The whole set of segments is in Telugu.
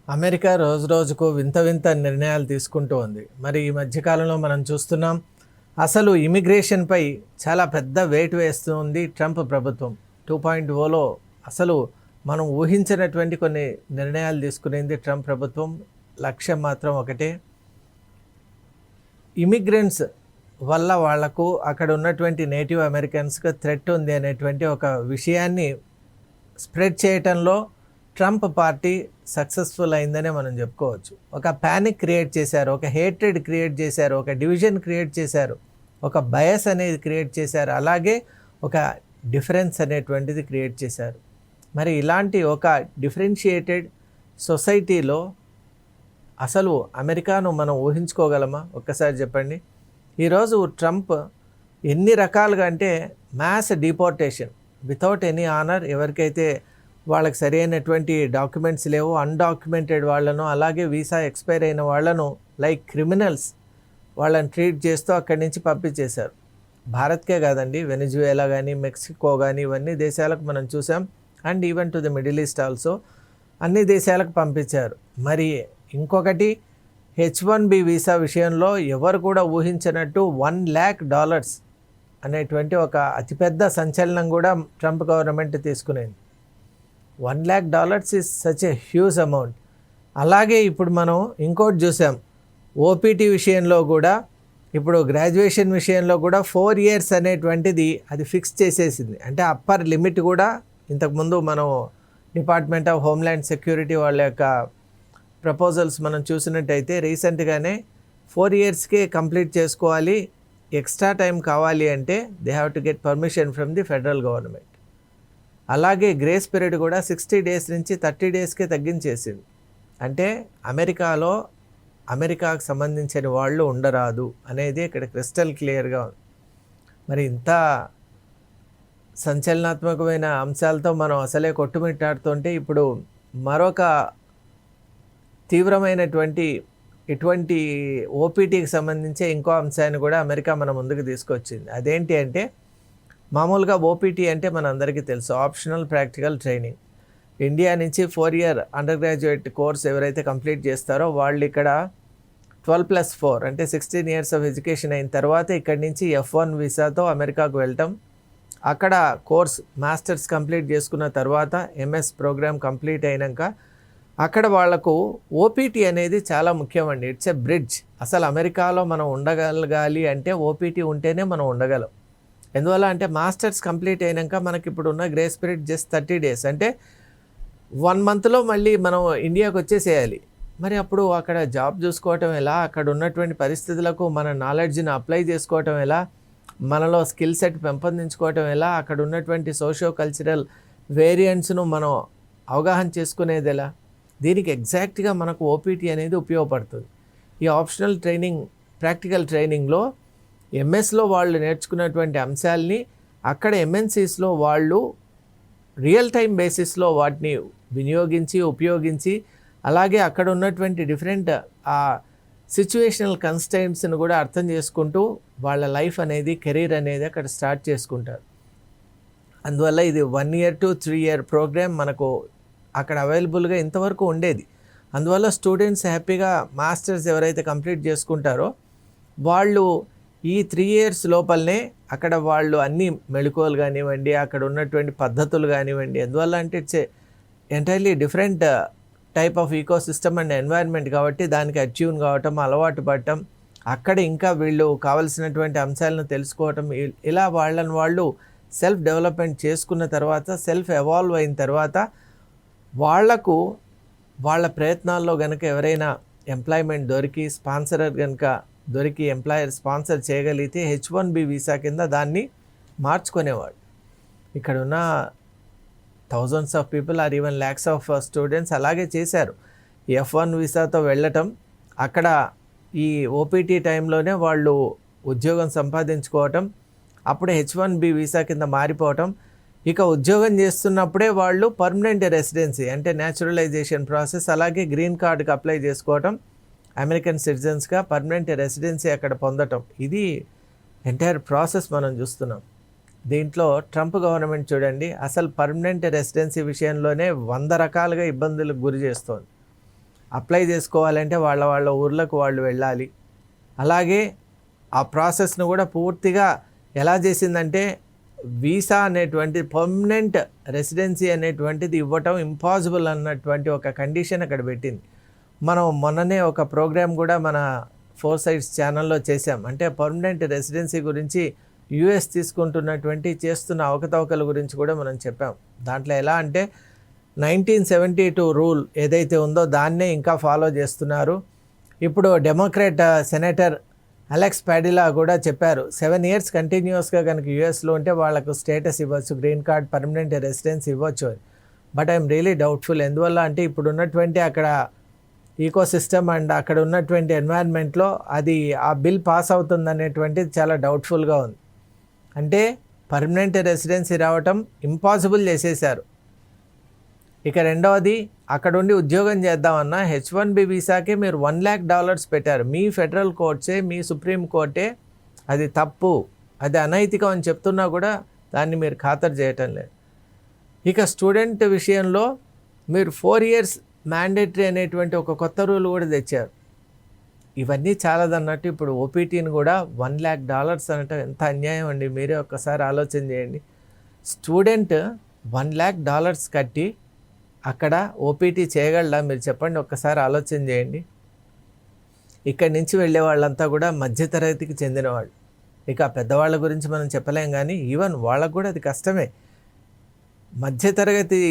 అమెరికా రోజు రోజుకు వింత వింత నిర్ణయాలు తీసుకుంటూ ఉంది. మరి ఈ మధ్యకాలంలో మనం చూస్తున్నాం, అసలు ఇమిగ్రేషన్పై చాలా పెద్ద వెయిట్ వేస్తుంది ట్రంప్ ప్రభుత్వం. 2.0లో అసలు మనం ఊహించినటువంటి కొన్ని నిర్ణయాలు తీసుకునేది ట్రంప్ ప్రభుత్వం. లక్ష్యం మాత్రం ఒకటే, ఇమిగ్రెంట్స్ వల్ల వాళ్లకు అక్కడ ఉన్నటువంటి నేటివ్ అమెరికన్స్కి థ్రెట్ ఉంది అనేటువంటి ఒక విషయాన్ని స్ప్రెడ్ చేయటంలో ట్రంప్ పార్టీ సక్సెస్ఫుల్ అయిందనే మనం చెప్పుకోవచ్చు. ఒక ప్యానిక్ క్రియేట్ చేశారు, ఒక హేట్రెడ్ క్రియేట్ చేశారు, ఒక డివిజన్ క్రియేట్ చేశారు, ఒక బయస్ అనేది క్రియేట్ చేశారు, అలాగే ఒక డిఫరెన్స్ అనేటువంటిది క్రియేట్ చేశారు. మరి ఇలాంటి ఒక డిఫరెన్షియేటెడ్ సొసైటీలో అసలు అమెరికాను మనం ఊహించుకోగలమా? ఒక్కసారి చెప్పండి. ఈరోజు ట్రంప్ ఎన్ని రకాలుగా అంటే mass deportation without any honour, ఎవరికైతే వాళ్ళకి సరైనటువంటి డాక్యుమెంట్స్ లేవో అన్డాక్యుమెంటెడ్ వాళ్ళను, అలాగే వీసా ఎక్స్పైర్ అయిన వాళ్ళను లైక్ క్రిమినల్స్ వాళ్ళని ట్రీట్ చేస్తూ అక్కడి నుంచి పంపించేశారు. భారత్కే కాదండి, వెనిజువేలా కానీ, మెక్సికో కానీ, ఇవన్నీ దేశాలకు మనం చూసాం. And even to the middle east also అన్ని దేశాలకు పంపించారు. మరి ఇంకొకటి, H1B వీసా విషయంలో ఎవరు కూడా ఊహించినట్టు $1,00,000 అనేటువంటి ఒక అతిపెద్ద సంచలనం కూడా ట్రంప్ గవర్నమెంట్ తీసుకునేది. $1,00,000 is such a huge amount. అలాగే ఇప్పుడు మనం ఇంకోటి చూసాం, ఓపీటీ విషయంలో కూడా, ఇప్పుడు గ్రాడ్యుయేషన్ విషయంలో కూడా 4 years అనేటువంటిది అది ఫిక్స్ చేసేసింది. అంటే అప్పర్ లిమిట్ కూడా ఇంతకుముందు మనం డిపార్ట్మెంట్ ఆఫ్ హోమ్ల్యాండ్ సెక్యూరిటీ వాళ్ళ యొక్క ప్రపోజల్స్ మనం చూసినట్టయితే రీసెంట్గానే 4 yearsకే కంప్లీట్ చేసుకోవాలి, ఎక్స్ట్రా టైం కావాలి అంటే they have to get permission from the federal government. అలాగే గ్రేస్ పీరియడ్ కూడా 60 days నుంచి 30 daysకే తగ్గించేసింది. అంటే అమెరికాకు సంబంధించిన వాళ్ళు ఉండరాదు అనేది ఇక్కడ క్రిస్టల్ క్లియర్గా ఉంది. మరి ఇంత సంచలనాత్మకమైన అంశాలతో మనం అసలే కొట్టుమిట్టాడుతుంటే ఇప్పుడు మరొక తీవ్రమైనటువంటి ఇటువంటి ఓపీటీకి సంబంధించే ఇంకో అంశాన్ని కూడా అమెరికా మన ముందుకు తీసుకొచ్చింది. అదేంటి అంటే, మామూలుగా ఓపీటీ అంటే మన అందరికీ తెలుసు, ఆప్షనల్ ప్రాక్టికల్ ట్రైనింగ్. ఇండియా నుంచి 4 year అండర్ గ్రాడ్యుయేట్ కోర్స్ ఎవరైతే కంప్లీట్ చేస్తారో వాళ్ళు ఇక్కడ 12+4 అంటే 16 years ఆఫ్ ఎడ్యుకేషన్ అయిన తర్వాత ఇక్కడి నుంచి F1 వీసాతో అమెరికాకు వెళ్ళటం, అక్కడ కోర్స్ మాస్టర్స్ కంప్లీట్ చేసుకున్న తర్వాత MS ప్రోగ్రామ్ కంప్లీట్ అయినాక అక్కడ వాళ్లకు ఓపీటీ అనేది చాలా ముఖ్యమండి. It's a bridge. అసలు అమెరికాలో మనం ఉండగలగాలి అంటే ఓపీటీ ఉంటేనే మనం ఉండగలం. ఎందువల్ల అంటే మాస్టర్స్ కంప్లీట్ అయినాక మనకి ఇప్పుడు ఉన్న గ్రేస్ పీరియడ్ జస్ట్ 30 days, అంటే 1 monthలో మళ్ళీ మనం ఇండియాకి వచ్చేసేయాలి. మరి అప్పుడు అక్కడ జాబ్ చూసుకోవటం ఎలా, అక్కడ ఉన్నటువంటి పరిస్థితులకు మన నాలెడ్జ్ని అప్లై చేసుకోవటం ఎలా, మనలో స్కిల్ సెట్ పెంపొందించుకోవటం ఎలా, అక్కడ ఉన్నటువంటి సోషియో కల్చరల్ వేరియంట్స్ను మనం అవగాహన చేసుకునేది ఎలా, దీనికి ఎగ్జాక్ట్గా మనకు ఓపీటీ అనేది ఉపయోగపడుతుంది. ఈ ఆప్షనల్ ట్రైనింగ్, ప్రాక్టికల్ ట్రైనింగ్లో ఎంఎస్లో వాళ్ళు నేర్చుకున్నటువంటి అంశాలని అక్కడ ఎంఎన్సీస్లో వాళ్ళు రియల్ టైం బేసిస్లో వాటిని వినియోగించి ఉపయోగించి, అలాగే అక్కడ ఉన్నటువంటి డిఫరెంట్ సిచ్యువేషనల్ కన్స్టెంట్స్ని కూడా అర్థం చేసుకుంటూ వాళ్ళ లైఫ్ అనేది, కెరీర్ అనేది అక్కడ స్టార్ట్ చేసుకుంటారు. అందువల్ల ఇది 1 year to 3 year ప్రోగ్రామ్ మనకు అక్కడ అవైలబుల్గా ఇంతవరకు ఉండేది. అందువల్ల స్టూడెంట్స్ హ్యాపీగా మాస్టర్స్ ఎవరైతే కంప్లీట్ చేసుకుంటారో వాళ్ళు ఈ 3 years లోపలనే అక్కడ వాళ్ళు అన్ని మెళకువలు కానివ్వండి, అక్కడ ఉన్నటువంటి పద్ధతులు కానివ్వండి, ఎందువల్ల అంటే it's entirely different type of eco system and environment కాబట్టి దానికి అట్యూన్ కావటం, అలవాటు పడటం, అక్కడ ఇంకా వీళ్ళు కావలసినటువంటి అంశాలను తెలుసుకోవటం, ఇలా వాళ్ళని వాళ్ళు సెల్ఫ్ డెవలప్మెంట్ చేసుకున్న తర్వాత, సెల్ఫ్ ఎవాల్వ్ అయిన తర్వాత వాళ్లకు వాళ్ళ ప్రయత్నాల్లో కనుక ఎవరైనా ఎంప్లాయ్మెంట్ దొరికి, స్పాన్సరర్ కనుక దొరికి, ఎంప్లాయర్ స్పాన్సర్ చేయగలిగితే H1B వీసా కింద దాన్ని మార్చుకునేవాడు. ఇక్కడ ఉన్న thousands of people or even lakhs of students అలాగే చేశారు. F1 వీసాతో వెళ్ళటం, అక్కడ ఈ ఓపీటీ టైంలోనే వాళ్ళు ఉద్యోగం సంపాదించుకోవటం, అప్పుడే H1B వీసా కింద మారిపోవటం, ఇక ఉద్యోగం చేస్తున్నప్పుడే వాళ్ళు పర్మనెంట్ రెసిడెన్సీ అంటే న్యాచురలైజేషన్ ప్రాసెస్, అలాగే గ్రీన్ కార్డుకి అప్లై చేసుకోవటం, అమెరికన్ సిటిజన్స్గా పర్మనెంట్ రెసిడెన్సీ అక్కడ పొందటం, ఇది ఎంటైర్ ప్రాసెస్ మనం చూస్తున్నాం. దీంట్లో ట్రంప్ గవర్నమెంట్ చూడండి, అసలు పర్మనెంట్ రెసిడెన్సీ విషయంలోనే 100 రకాలుగా ఇబ్బందులకు గురి చేస్తోంది. అప్లై చేసుకోవాలంటే వాళ్ళ ఊర్లకు వాళ్ళు వెళ్ళాలి. అలాగే ఆ ప్రాసెస్ను కూడా పూర్తిగా ఎలా చేసిందంటే వీసా అనేటువంటి పర్మనెంట్ రెసిడెన్సీ అనేటువంటిది ఇవ్వటం ఇంపాసిబుల్ అన్నటువంటి ఒక కండిషన్ అక్కడ పెట్టింది. మనం మొన్ననే ఒక ప్రోగ్రామ్ కూడా మన 4 Sides ఛానల్లో చేసాం. అంటే పర్మనెంట్ రెసిడెన్సీ గురించి యుఎస్ తీసుకుంటున్నటువంటి చేస్తున్న అవకతవకల గురించి కూడా మనం చెప్పాం. దాంట్లో ఎలా అంటే 1972 రూల్ ఏదైతే ఉందో దాన్నే ఇంకా ఫాలో చేస్తున్నారు. ఇప్పుడు డెమోక్రాట్ సెనేటర్ అలెక్స్ పాడిలా కూడా చెప్పారు 7 years కంటిన్యూస్గా కనుక యూఎస్లో ఉంటే వాళ్ళకు స్టేటస్ ఇవ్వచ్చు, గ్రీన్ కార్డ్, పర్మనెంట్ రెసిడెన్స్ ఇవ్వచ్చు అని. But I'm really doubtful. ఎందువల్ల అంటే ఇప్పుడు ఉన్నటువంటి అక్కడ ఈకోసిస్టమ్ అండ్ అక్కడ ఉన్నటువంటి ఎన్వైర్న్మెంట్లో అది ఆ బిల్ పాస్ అవుతుంది అనేటువంటిది చాలా డౌట్ఫుల్గా ఉంది. అంటే పర్మనెంట్ రెసిడెన్సీ రావటం ఇంపాసిబుల్ చేసేశారు. ఇక రెండవది, అక్కడ ఉండి ఉద్యోగం చేద్దామన్నా H1B వీసాకే మీరు $1 lakh పెట్టారు. మీ ఫెడరల్ కోర్ట్సే, మీ సుప్రీం కోర్టే అది తప్పు, అది అనైతికం అని చెప్తున్నా కూడా దాన్ని మీరు ఖాతరు చేయటం లేదు. ఇక స్టూడెంట్ విషయంలో మీరు 4 years మ్యాండేటరీ అనేటువంటి ఒక కొత్త రూల్ కూడా తెచ్చారు. ఇవన్నీ చాలదన్నట్టు ఇప్పుడు ఓపీటీని కూడా $1 lakh అనటం ఎంత అన్యాయం అండి. మీరే ఒక్కసారి ఆలోచన చేయండి. స్టూడెంట్ $1 lakh కట్టి అక్కడ ఓపీటీ చేయగలరా మీరు చెప్పండి, ఒక్కసారి ఆలోచన చేయండి. ఇక్కడి నుంచి వెళ్ళే వాళ్ళంతా కూడా మధ్యతరగతికి చెందినవాళ్ళు. ఇక పెద్దవాళ్ళ గురించి మనం చెప్పలేం, కానీ ఈవెన్ వాళ్ళకు కూడా అది కష్టమే. మధ్యతరగతి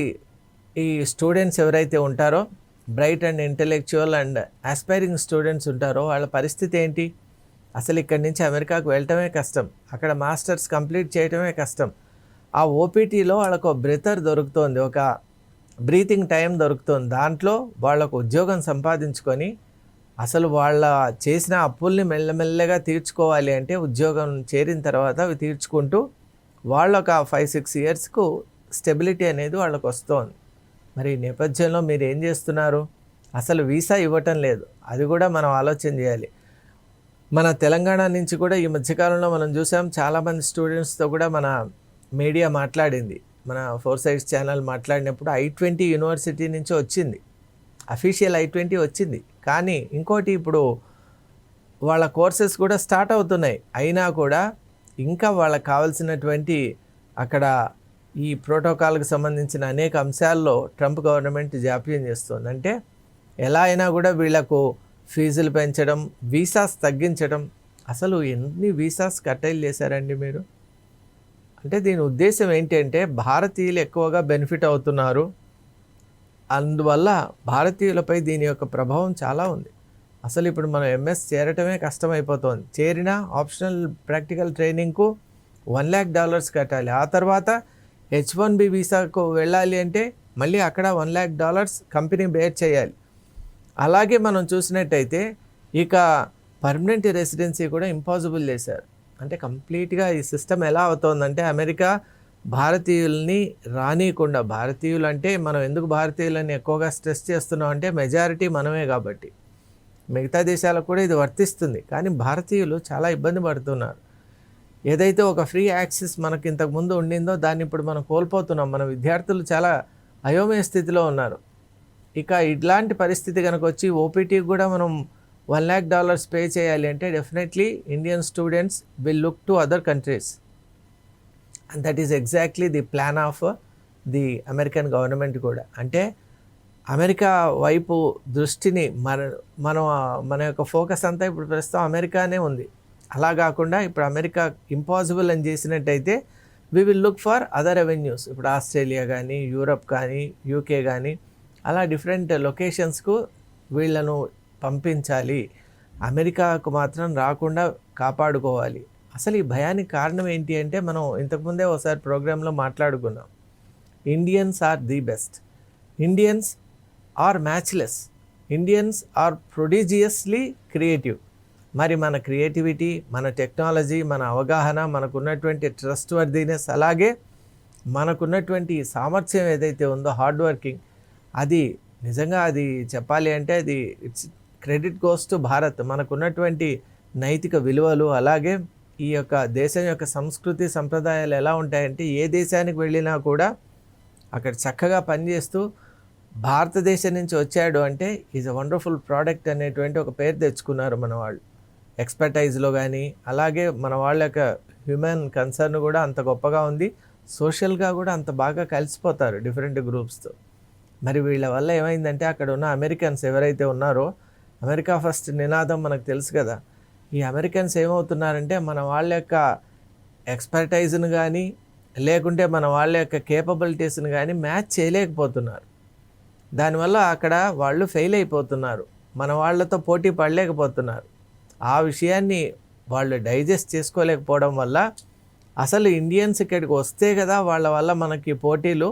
ఈ స్టూడెంట్స్ ఎవరైతే ఉంటారో, bright and intellectual and aspiring students ఉంటారో వాళ్ళ పరిస్థితి ఏంటి? అసలు ఇక్కడి నుంచి అమెరికాకు వెళ్ళటమే కష్టం, అక్కడ మాస్టర్స్ కంప్లీట్ చేయటమే కష్టం. ఆ ఓపీటీలో వాళ్ళకు బ్రెతర్ దొరుకుతోంది, ఒక బ్రీతింగ్ టైం దొరుకుతుంది. దాంట్లో వాళ్ళకు ఉద్యోగం సంపాదించుకొని అసలు వాళ్ళ చేసిన అప్పుల్ని మెల్లమెల్లగా తీర్చుకోవాలి అంటే ఉద్యోగం చేరిన తర్వాత అవి తీర్చుకుంటూ వాళ్ళొక 5-6 yearsకు స్టెబిలిటీ అనేది వాళ్ళకు వస్తుంది. మరి ఈ నేపథ్యంలో మీరు ఏం చేస్తున్నారు? అసలు వీసా ఇవ్వటం లేదు, అది కూడా మనం ఆలోచన చేయాలి. మన తెలంగాణ నుంచి కూడా ఈ మధ్యకాలంలో మనం చూసాం, చాలామంది స్టూడెంట్స్తో కూడా మన మీడియా మాట్లాడింది, మన 4 Sides ఛానల్ మాట్లాడినప్పుడు I-20 యూనివర్సిటీ నుంచి వచ్చింది, అఫీషియల్ I-20 వచ్చింది. కానీ ఇంకోటి, ఇప్పుడు వాళ్ళ కోర్సెస్ కూడా స్టార్ట్ అవుతున్నాయి, అయినా కూడా ఇంకా వాళ్ళకి కావాల్సినటువంటి అక్కడ ఈ ప్రోటోకాల్కి సంబంధించిన అనేక అంశాల్లో ట్రంప్ గవర్నమెంట్ జాప్యం చేస్తుంది. అంటే ఎలా అయినా కూడా వీళ్లకు ఫీజులు పెంచడం, వీసాస్ తగ్గించడం. అసలు ఎన్ని వీసాస్ కట్టైలు చేశారండి మీరు? అంటే దీని ఉద్దేశం ఏంటంటే భారతీయులు ఎక్కువగా బెనిఫిట్ అవుతున్నారు, అందువల్ల భారతీయులపై దీని యొక్క ప్రభావం చాలా ఉంది. అసలు ఇప్పుడు మనం ఎంఎస్ చేరటమే కష్టమైపోతుంది. చేరిన ఆప్షనల్ ప్రాక్టికల్ ట్రైనింగ్కు $1 lakh కట్టాలి. ఆ తర్వాత H1B వీసాకు వెళ్ళాలి అంటే మళ్ళీ అక్కడ $1 lakh కంపెనీ బేర్ చేయాలి. అలాగే మనం చూసినట్టయితే ఇక పర్మనెంట్ రెసిడెన్సీ కూడా ఇంపాసిబుల్ చేశారు. అంటే కంప్లీట్గా ఈ సిస్టమ్ ఎలా అవుతోందంటే అమెరికా భారతీయుల్ని రానియకుండా, భారతీయులు అంటే మనం ఎందుకు భారతీయులని ఎక్కువగా స్ట్రెస్ చేస్తున్నాం అంటే మెజారిటీ మనమే కాబట్టి, మిగతా దేశాలకు కూడా ఇది వర్తిస్తుంది. కానీ భారతీయులు చాలా ఇబ్బంది పడుతున్నారు. ఏదైతే ఒక ఫ్రీ యాక్సెస్ మనకి ఇంతకుముందు ఉండిందో దాన్ని ఇప్పుడు మనం కోల్పోతున్నాం. మన విద్యార్థులు చాలా అయోమయ స్థితిలో ఉన్నారు. ఇక ఇట్లాంటి పరిస్థితి కనుక వచ్చి ఓపీటీకి కూడా మనం $1 lakh పే చేయాలి అంటే definitely Indian students will look to other countries, and that is exactly the plan of the American government కూడా. అంటే అమెరికా వైపు దృష్టిని మన యొక్క ఫోకస్ అంతా ఇప్పుడు ప్రస్తుతం అమెరికానే ఉంది. అలా కాకుండా ఇప్పుడు అమెరికా ఇంపాసిబుల్ అని చేసినట్టయితే we will look for other revenues. ఇప్పుడు ఆస్ట్రేలియా కానీ, యూరప్ కానీ, యూకే కానీ, అలా డిఫరెంట్ లొకేషన్స్కు వీళ్ళను పంపించాలి. అమెరికాకు మాత్రం రాకుండా కాపాడుకోవాలి. అసలు ఈ భయానికి కారణం ఏంటి అంటే మనం ఇంతకుముందే ఒకసారి ప్రోగ్రాంలో మాట్లాడుకున్నాం. Indians are the best, Indians are matchless, Indians are prodigiously creative. మరి మన క్రియేటివిటీ, మన టెక్నాలజీ, మన అవగాహన, మనకున్నటువంటి ట్రస్ట్ వర్దీనెస్, అలాగే మనకున్నటువంటి సామర్థ్యం ఏదైతే ఉందో హార్డ్ వర్కింగ్, అది నిజంగా అది చెప్పాలి అంటే అది it's credit goes to Bharat. మనకున్నటువంటి నైతిక విలువలు, అలాగే ఈ యొక్క దేశం యొక్క సంస్కృతి సంప్రదాయాలు ఎలా ఉంటాయంటే ఏ దేశానికి వెళ్ళినా కూడా అక్కడ చక్కగా పనిచేస్తూ భారతదేశం నుంచి వచ్చాడు అంటే ఈజ్ అ వండర్ఫుల్ ప్రోడక్ట్ అనేటువంటి ఒక పేరు తెచ్చుకున్నారు మన వాళ్ళు. ఎక్స్పర్టైజ్లో కానీ, అలాగే మన వాళ్ళ యొక్క హ్యూమన్ కన్సర్న్ కూడా అంత గొప్పగా ఉంది. సోషల్గా కూడా అంత బాగా కలిసిపోతారు డిఫరెంట్ గ్రూప్స్తో. మరి వీళ్ళ వల్ల ఏమైందంటే అక్కడ ఉన్న అమెరికన్స్ ఎవరైతే ఉన్నారో, అమెరికా ఫస్ట్ నినాదం మనకు తెలుసు కదా. ఈ అమెరికన్స్ ఏమవుతున్నారంటే మన వాళ్ళ యొక్క ఎక్స్పర్టైజ్ను కానీ, లేకుంటే మన వాళ్ళ యొక్క కేపబిలిటీస్ని కానీ మ్యాచ్ చేయలేకపోతున్నారు. దానివల్ల అక్కడ వాళ్ళు ఫెయిల్ అయిపోతున్నారు, మన వాళ్ళతో పోటీ పడలేకపోతున్నారు. ఆ విషయాన్ని వాళ్ళు డైజెస్ట్ చేసుకోలేకపోవడం వల్ల అసలు ఇండియన్స్ ఇక్కడికి వస్తే కదా వాళ్ళ వల్ల మనకి పోటీలు,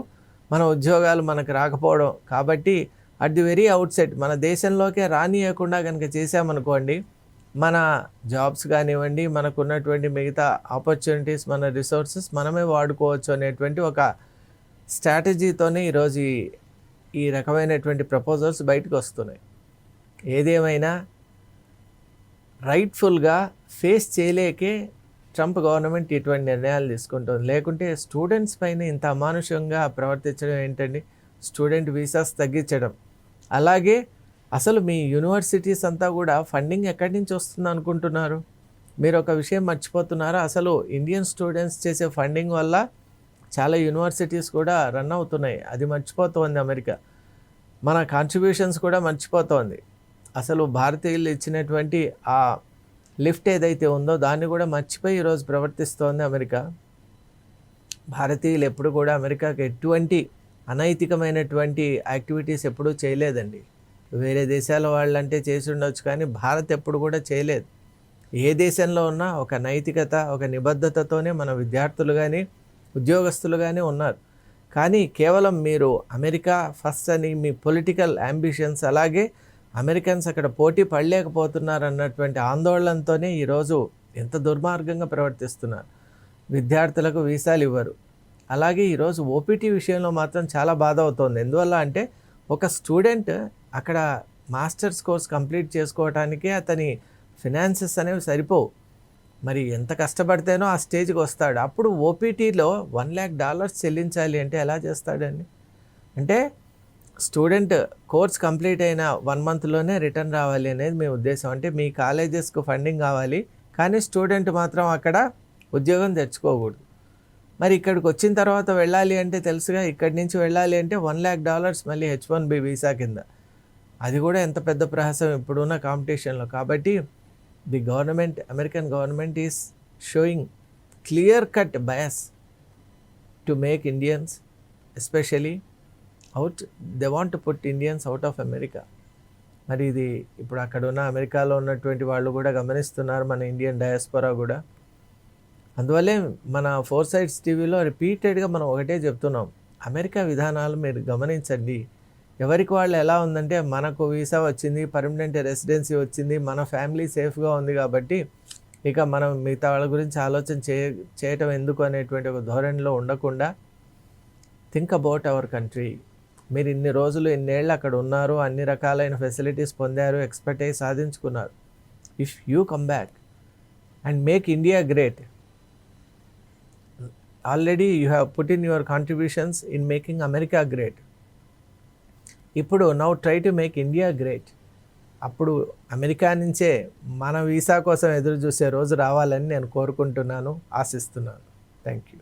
మన ఉద్యోగాలు మనకు రాకపోవడం. కాబట్టి అట్ ది వెరీ అవుట్సెట్ మన దేశంలోకే రానియకుండా కనుక చేసామనుకోండి, మన జాబ్స్ కానివ్వండి, మనకు ఉన్నటువంటి మిగతా ఆపర్చునిటీస్, మన రిసోర్సెస్ మనమే వాడుకోవచ్చు అనేటువంటి ఒక స్ట్రాటజీతోనే ఈరోజు ఈ రకమైనటువంటి ప్రపోజల్స్ బయటకు వస్తున్నాయి. ఏదేమైనా రైట్ఫుల్గా ఫేస్ చేయలేకే ట్రంప్ గవర్నమెంట్ ఇటువంటి నిర్ణయాలు తీసుకుంటుంది. లేకుంటే స్టూడెంట్స్ పైన ఇంత అమానుషంగా ప్రవర్తించడం ఏంటండి? స్టూడెంట్ వీసాస్ తగ్గించడం, అలాగే అసలు మీ యూనివర్సిటీస్ అంతా కూడా ఫండింగ్ ఎక్కడి నుంచి వస్తుంది అనుకుంటున్నారు? మీరు ఒక విషయం మర్చిపోతున్నారు. అసలు ఇండియన్ స్టూడెంట్స్ చేసే ఫండింగ్ వల్ల చాలా యూనివర్సిటీస్ కూడా రన్ అవుతున్నాయి. అది మర్చిపోతోంది అమెరికా. మన కాంట్రిబ్యూషన్స్ కూడా మర్చిపోతోంది. అసలు భారతీయులు ఇచ్చినటువంటి ఆ లిఫ్ట్ ఏదైతే ఉందో దాన్ని కూడా మర్చిపోయి ఈరోజు ప్రవర్తిస్తోంది అమెరికా. భారతీయులు ఎప్పుడు కూడా అమెరికాకి ఎటువంటి అనైతికమైనటువంటి యాక్టివిటీస్ ఎప్పుడూ చేయలేదండి. వేరే దేశాల వాళ్ళంటే చేసి ఉండొచ్చు, కానీ భారత్ ఎప్పుడు కూడా చేయలేదు. ఏ దేశంలో ఉన్నా ఒక నైతికత, ఒక నిబద్ధతతోనే మన విద్యార్థులు కానీ ఉద్యోగస్తులు కానీ ఉన్నారు. కానీ కేవలం మీరు అమెరికా ఫస్ట్ అని మీ పొలిటికల్ అంబిషన్స్, అలాగే అమెరికన్స్ అక్కడ పోటీ పడలేకపోతున్నారు అన్నటువంటి ఆందోళనతోనే ఈరోజు ఎంత దుర్మార్గంగా ప్రవర్తిస్తున్నారు. విద్యార్థులకు వీసాలు ఇవ్వరు. అలాగే ఈరోజు ఓపీటీ విషయంలో మాత్రం చాలా బాధ అవుతోంది. ఎందువల్ల అంటే ఒక స్టూడెంట్ అక్కడ మాస్టర్స్ కోర్స్ కంప్లీట్ చేసుకోవటానికి అతని ఫినాన్సెస్ అనేవి సరిపోవు. మరి ఎంత కష్టపడితేనో ఆ స్టేజ్కి వస్తాడు. అప్పుడు ఓపీటీలో $1,00,000 చెల్లించాలి అంటే ఎలా చేస్తాడండి? అంటే స్టూడెంట్ కోర్స్ కంప్లీట్ అయిన 1 మంత్లోనే రిటర్న్ రావాలి అనేది మీ ఉద్దేశం. అంటే మీ కాలేజెస్కు ఫండింగ్ కావాలి, కానీ స్టూడెంట్ మాత్రం అక్కడ ఉద్యోగం తెచ్చుకోకూడదు. మరి ఇక్కడికి వచ్చిన తర్వాత వెళ్ళాలి అంటే తెలుసుగా, ఇక్కడి నుంచి వెళ్ళాలి అంటే $1,00,000 మళ్ళీ H1B వీసా కింద. అది కూడా ఎంత పెద్ద ప్రహసం ఇప్పుడున్న కాంపిటీషన్లో. కాబట్టి the government, American government is showing clear cut bias to make Indians especially out. They want to put Indians out of America. మరి ఇది ఇప్పుడు అక్కడ ఉన్న అమెరికాలో ఉన్నటువంటి వాళ్ళు కూడా గమనిస్తున్నారు, మన ఇండియన్ డయాస్పోరా కూడా. అందువల్లే మన 4 Sides టీవీలో రిపీటెడ్గా మనం ఒకటే చెప్తున్నాం, అమెరికా విధానాలు మీరు గమనించండి. ఎవరికి వాళ్ళు ఎలా ఉందంటే, మనకు వీసా వచ్చింది, పర్మనెంట్ రెసిడెన్సీ వచ్చింది, మన ఫ్యామిలీ సేఫ్గా ఉంది కాబట్టి ఇక మనం మిగతా వాళ్ళ గురించి ఆలోచన చేయటం ఎందుకు అనేటువంటి ఒక ధోరణిలో ఉండకుండా థింక్ అబౌట్ అవర్ కంట్రీ. మీరు ఇన్ని రోజులు, ఇన్నేళ్ళు అక్కడ ఉన్నారు, అన్ని రకాలైన ఫెసిలిటీస్ పొందారు, ఎక్స్పర్టైజ్ సాధించుకున్నారు. If you come back and make India great, already you have put in your contributions in making America great. ఇప్పుడు now try to make India great. అప్పుడు అమెరికా నుంచే మన వీసా కోసం ఎదురు చూసే రోజు రావాలని నేను కోరుకుంటున్నాను, ఆశిస్తున్నాను. Thank you.